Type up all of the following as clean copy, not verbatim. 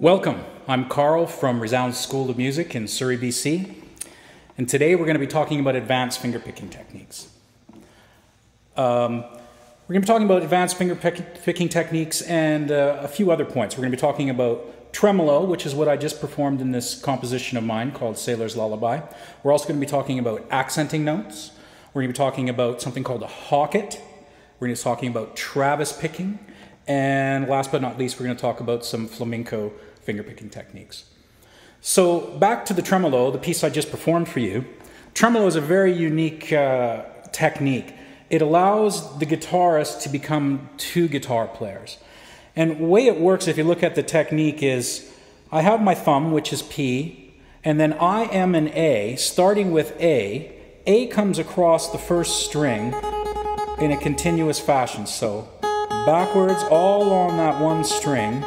Welcome, I'm Carl from Resound School of Music in Surrey, BC, and today we're going to be talking about advanced fingerpicking techniques. We're going to be talking about advanced fingerpicking techniques and a few other points. We're going to be talking about tremolo, which is what I just performed in this composition of mine called Sailor's Lullaby. We're also going to be talking about accenting notes. We're going to be talking about something called a Hocket. We're going to be talking about Travis picking. And last but not least, we're going to talk about some flamenco fingerpicking techniques. So back to the tremolo, the piece I just performed for you. Tremolo is a very unique technique. It allows the guitarist to become two guitar players. And the way it works, if you look at the technique, is I have my thumb, which is P, and then I, M, and A, starting with A. A comes across the first string in a continuous fashion. So backwards, all on that one string.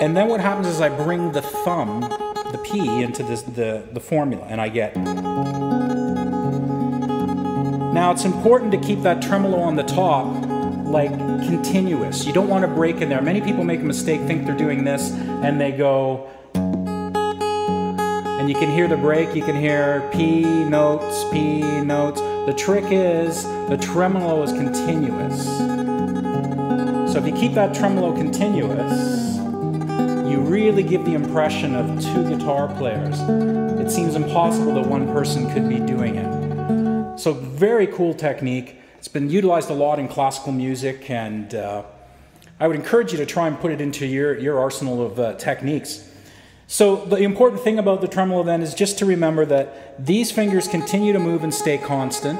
And then what happens is I bring the thumb, the P, into the formula, and I get. Now it's important to keep that tremolo on the top, like continuous. You don't want to break in there. Many people make a mistake, think they're doing this, and they go, and you can hear the break, you can hear P notes, P notes. The trick is the tremolo is continuous. So if you keep that tremolo continuous, you really give the impression of two guitar players. It seems impossible that one person could be doing it. So very cool technique. It's been utilized a lot in classical music, and I would encourage you to try and put it into your arsenal of techniques. So the important thing about the tremolo then is just to remember that these fingers continue to move and stay constant,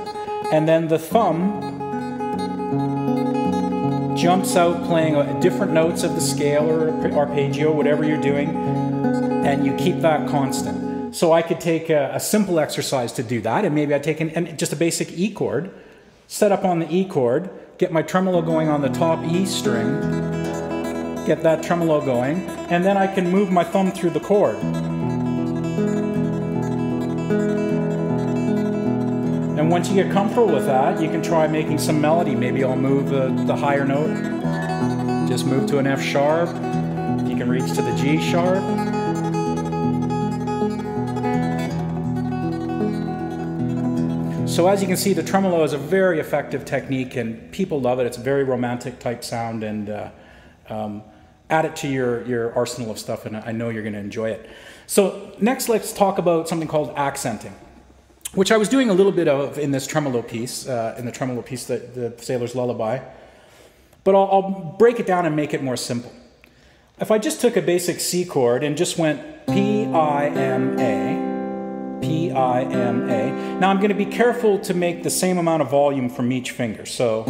and then the thumb jumps out playing different notes of the scale or arpeggio, whatever you're doing, and you keep that constant. So I could take a simple exercise to do that, and maybe I'd take just a basic E chord, set up on the E chord, get my tremolo going on the top E string, get that tremolo going, and then I can move my thumb through the chord. And once you get comfortable with that, you can try making some melody. Maybe I'll move the higher note. Just move to an F sharp. You can reach to the G sharp. So as you can see, the tremolo is a very effective technique and people love it. It's a very romantic type sound, and add it to your arsenal of stuff, and I know you're going to enjoy it. So next, let's talk about something called accenting, which I was doing a little bit of in this tremolo piece, the Sailor's Lullaby. But I'll break it down and make it more simple. If I just took a basic C chord and just went P, I, M, A, P, I, M, A. Now I'm going to be careful to make the same amount of volume from each finger. So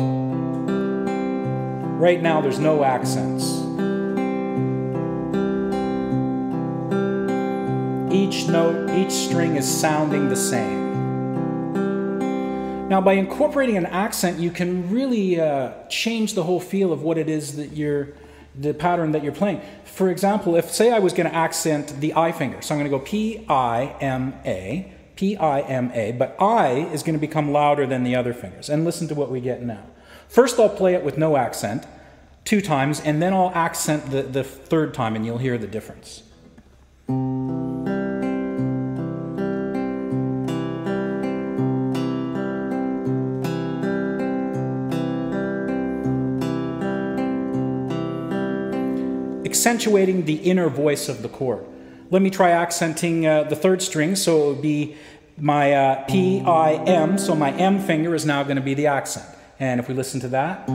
right now there's no accents. Each note, each string is sounding the same. Now by incorporating an accent, you can really change the whole feel of what it is that the pattern that you're playing. For example, if say I was going to accent the I finger, so I'm going to go P, I, M, A, P, I, M, A, but I is going to become louder than the other fingers. And listen to what we get now. First I'll play it with no accent 2 times, and then I'll accent the 3rd time, and you'll hear the difference. Accentuating the inner voice of the chord. Let me try accenting the 3rd string, so it would be my P, I, M, so my M finger is now going to be the accent. And if we listen to that.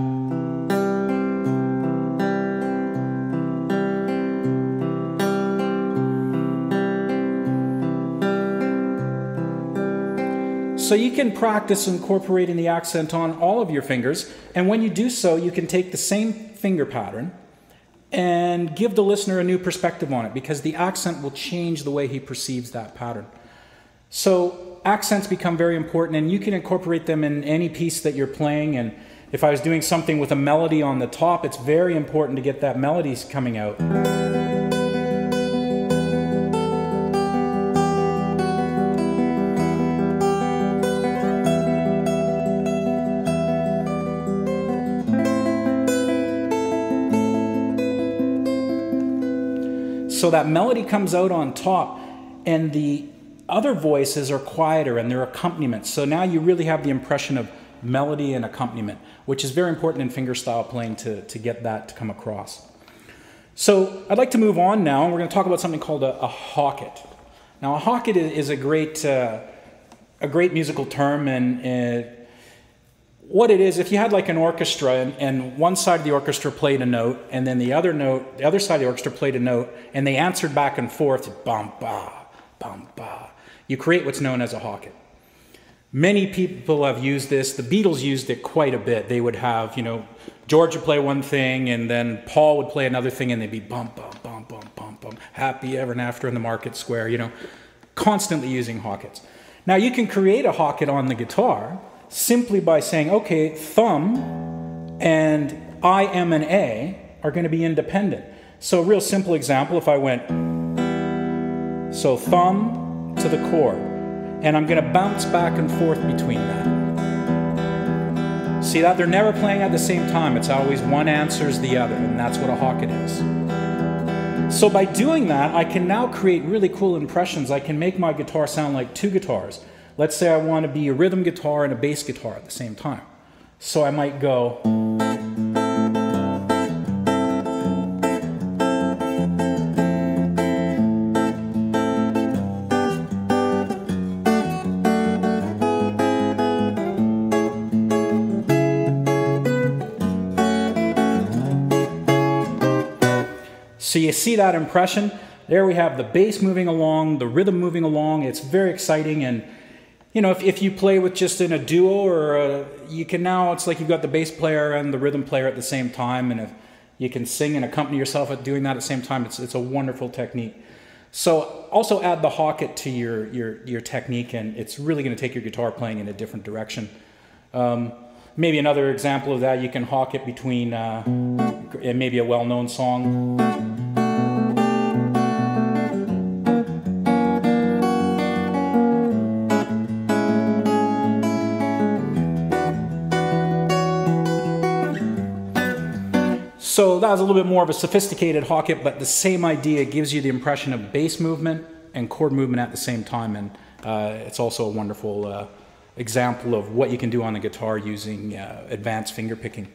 So you can practice incorporating the accent on all of your fingers, and when you do so, you can take the same finger pattern and give the listener a new perspective on it, because the accent will change the way he perceives that pattern. So accents become very important, and you can incorporate them in any piece that you're playing. And if I was doing something with a melody on the top, it's very important to get that melody coming out. So that melody comes out on top, and the other voices are quieter and they're accompaniments. So now you really have the impression of melody and accompaniment, which is very important in fingerstyle playing to get that to come across. So I'd like to move on now, and we're going to talk about something called a Hocket. Now a Hocket is a great musical term, and what it is, if you had like an orchestra and one side of the orchestra played a note, and then the other side of the orchestra played a note, and they answered back and forth, bum ba, bum ba. You create what's known as a Hocket. Many people have used this. The Beatles used it quite a bit. They would have, George would play one thing, and then Paul would play another thing, and they'd be bum bum bum bum bum bum, happy ever and after in the market square, constantly using Hockets. Now you can create a Hocket on the guitar simply by saying, okay, thumb and I, M, and A are going to be independent. So a real simple example, if I went, so thumb to the chord, and I'm going to bounce back and forth between that. See that? They're never playing at the same time. It's always one answers the other, and that's what a Hocket is. So by doing that, I can now create really cool impressions. I can make my guitar sound like two guitars. Let's say I want to be a rhythm guitar and a bass guitar at the same time. So I might go. So you see that impression? There we have the bass moving along, the rhythm moving along. It's very exciting. And if you play with just in a duo, or you can now, it's like you've got the bass player and the rhythm player at the same time, and if you can sing and accompany yourself at doing that at the same time, it's a wonderful technique. So also add the Hocket to your technique, and it's really going to take your guitar playing in a different direction. Maybe another example of that, you can Hocket between maybe a well-known song. So that was a little bit more of a sophisticated Hocket, but the same idea gives you the impression of bass movement and chord movement at the same time, and it's also a wonderful example of what you can do on the guitar using advanced finger picking.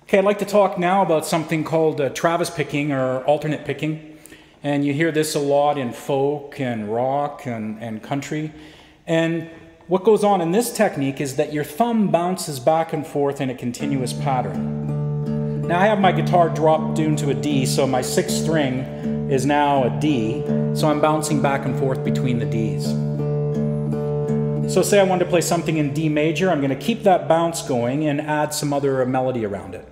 Okay, I'd like to talk now about something called Travis picking or alternate picking, and you hear this a lot in folk and rock and country. And what goes on in this technique is that your thumb bounces back and forth in a continuous pattern. Now I have my guitar dropped down to a D, so my sixth string is now a D, so I'm bouncing back and forth between the Ds. So say I wanted to play something in D major, I'm going to keep that bounce going and add some other melody around it.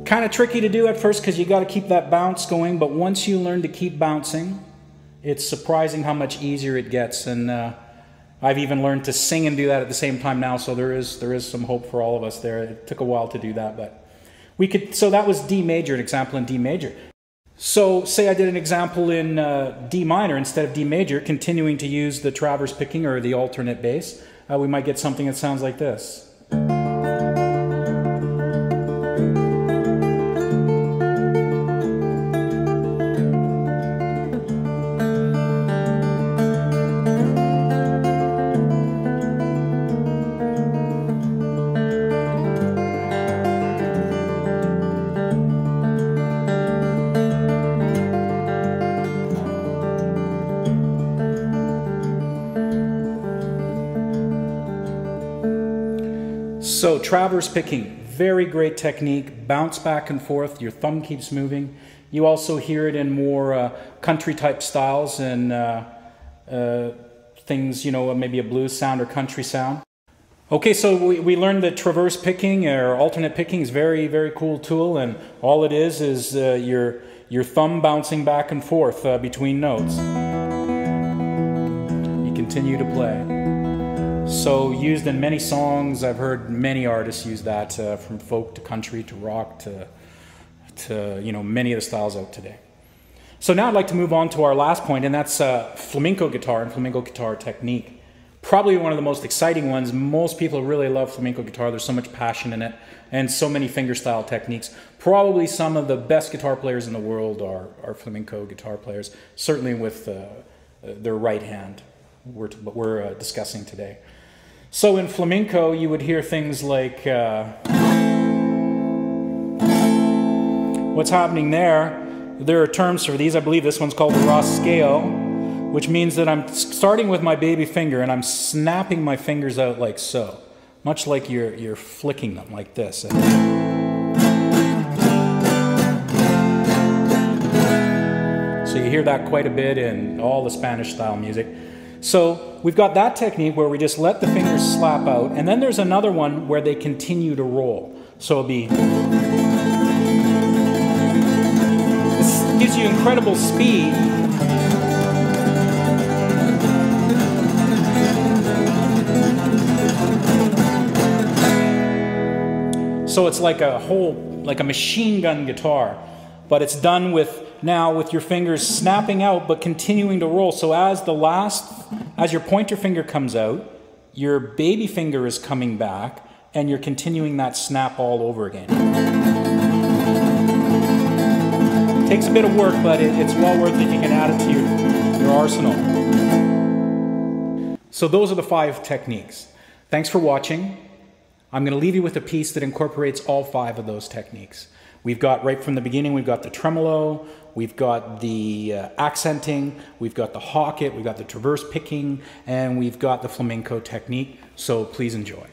Kind of tricky to do at first because you got to keep that bounce going, but once you learn to keep bouncing, it's surprising how much easier it gets. And I've even learned to sing and do that at the same time now, so there is some hope for all of us there. It took a while to do that, but we could. So that was D major, an example in D major. So say I did an example in D minor instead of D major, continuing to use the Travis picking or the alternate bass, we might get something that sounds like this. So traverse picking, very great technique. Bounce back and forth, your thumb keeps moving. You also hear it in more country type styles and things, you know, maybe a blues sound or country sound. Okay, so we learned that traverse picking or alternate picking is very, very cool tool, and all it is your thumb bouncing back and forth between notes. You continue to play. So used in many songs. I've heard many artists use that, from folk to country to rock to you know, many of the styles out today. So now I'd like to move on to our last point, and that's flamenco guitar and flamenco guitar technique. Probably one of the most exciting ones. Most people really love flamenco guitar. There's so much passion in it and so many fingerstyle techniques. Probably some of the best guitar players in the world are flamenco guitar players, certainly with their right hand, we're discussing today. So in flamenco, you would hear things like, what's happening there? There are terms for these. I believe this one's called the raw scale, which means that I'm starting with my baby finger and I'm snapping my fingers out like so, much like you're flicking them like this. So you hear that quite a bit in all the Spanish style music. So we've got that technique where we just let the fingers slap out, and then there's another one where they continue to roll. So it'll be, this gives you incredible speed. So it's like like a machine gun guitar, but it's done with your fingers snapping out but continuing to roll. So as your pointer finger comes out, your baby finger is coming back and you're continuing that snap all over again. It takes a bit of work, but it's well worth it. You can add it to your arsenal. So those are the 5 techniques. Thanks for watching. I'm going to leave you with a piece that incorporates all 5 of those techniques. We've got, right from the beginning, we've got the tremolo, we've got the accenting, we've got the hocket, we've got the traverse picking, and we've got the flamenco technique. So please enjoy.